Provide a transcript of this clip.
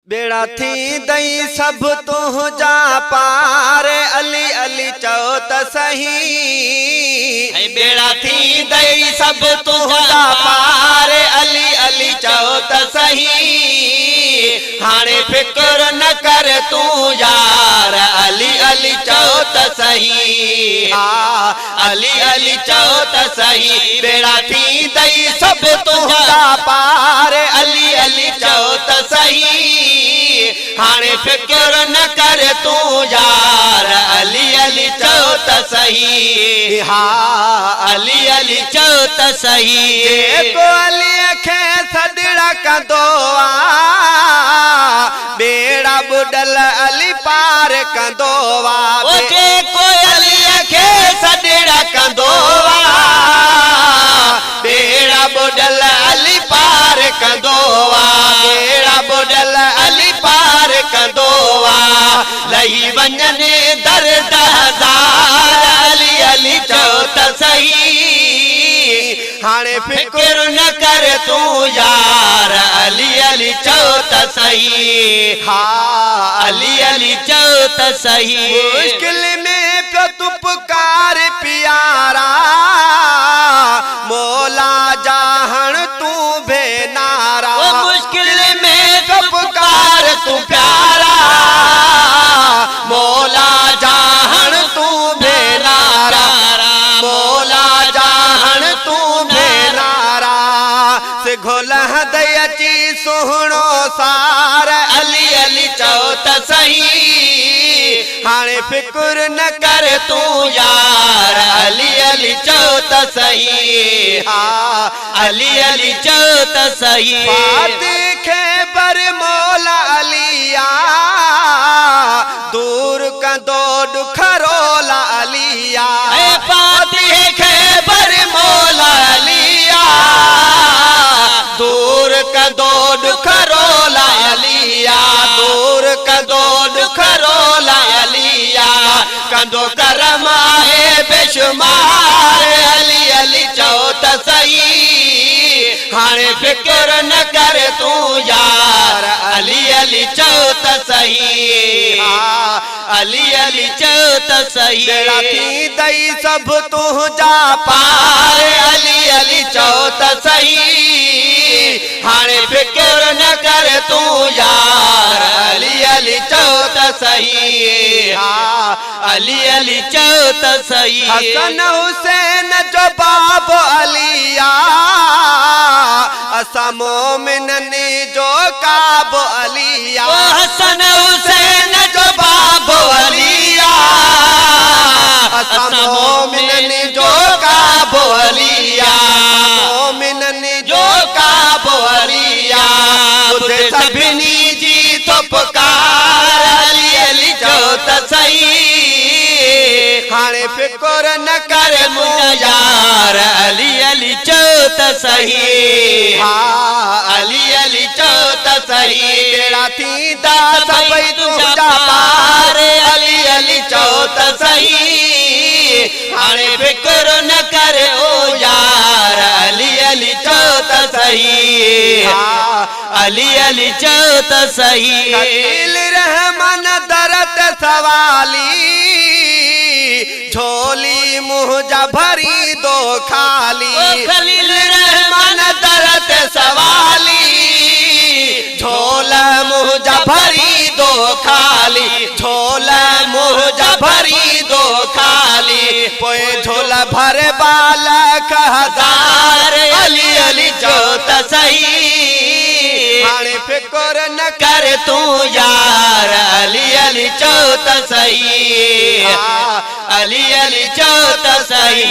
बेड़ा थी दई सब तुझा पार अली अली चओ त सही। बेड़ा थी दई सब तुझा पार अली अली चओ त सही। हाणे फिक्र न कर तू यार अली अली चओ त सही। अली अली चओ त सही। बेड़ा थी दई सब तुझा पार अली अली चओ त सही। हाणे फिक्र न कर तू यार अली अली चओ त सही। अली अली चओ त सही। को अली खे सदड़ा कंदो बेड़ा बुडल अली पार कंदो को अली खे सदड़ा कंदो बेड़ा बुडल अली पार कंदो बेड़ा बुडल अली पार कंदो लही वञने दर्द हज़ार अली अली चओ त सही। हाणे फिक्र न कर तू यार अली अली चओ त सही। अली अली चओ त सही। मुश्किल में पियो तू पुकार प्यारा मौला जाहण तू भेनारा। मुश्किल में तो पुकार तू प्यारा मौला जाहण तू भेनारा। मौला जाहण तू भेनारा से घोलह दयची सुहणो सार अली अली चओ त सही। हाणे फिक्र न कर तू यार अली अली चओ त सही। अली अली चओ त सही। खे बर मौला अलिया दूर कंदो दुखरोला अलिया। फातिह खे बर मौला अलिया दूर कंदो दुखरोला अलिया। दूर कंदो दुखरोला अलिया। कंदो करम आहे बेशुमार अली अली चओ त सही। हाणे फिक्र न कर तू यार अली अली चओ त सही। अली अली चओ त सही। बेड़ा थी दई सब तुझा पार अली अली चओ त सही। हाणे फिक्र न कर तू यार अली अली चओ त सही। अली अली चओ त सही। हसन हुसैन जो बाब अलिया असा मोमिननी जो काब अलिया। हसन हुसैन जो बाब अलिया असा मोमिननी जो काब अलिया। मोमिननी जो काब अलिया। तुझे सभिनी जी तो पुकार अली अली चओ त सही। हाणे फिक्र न कर तू यार अली अली चओ त सही। अली अली चओ त सही। बेड़ा थी दा सबई तुझा पार अली अली चओ त सही। हाणे फिक्र न कर ओ यार अली अली चओ त सही। अली अली चओ त सही। खलील रहमान दरत सवाली झोली मुझा भरी दो खाली। खलील रहमान दरत सवाली झोला मुझा भरी दो खाली। झोला मुझा भरी दो खाली। पोए झोला भर बालक हजार अली अली चओ त सही। हाणे फिक्र न कर तू यार अली अली चओ त सही। अली अली चओ त सही।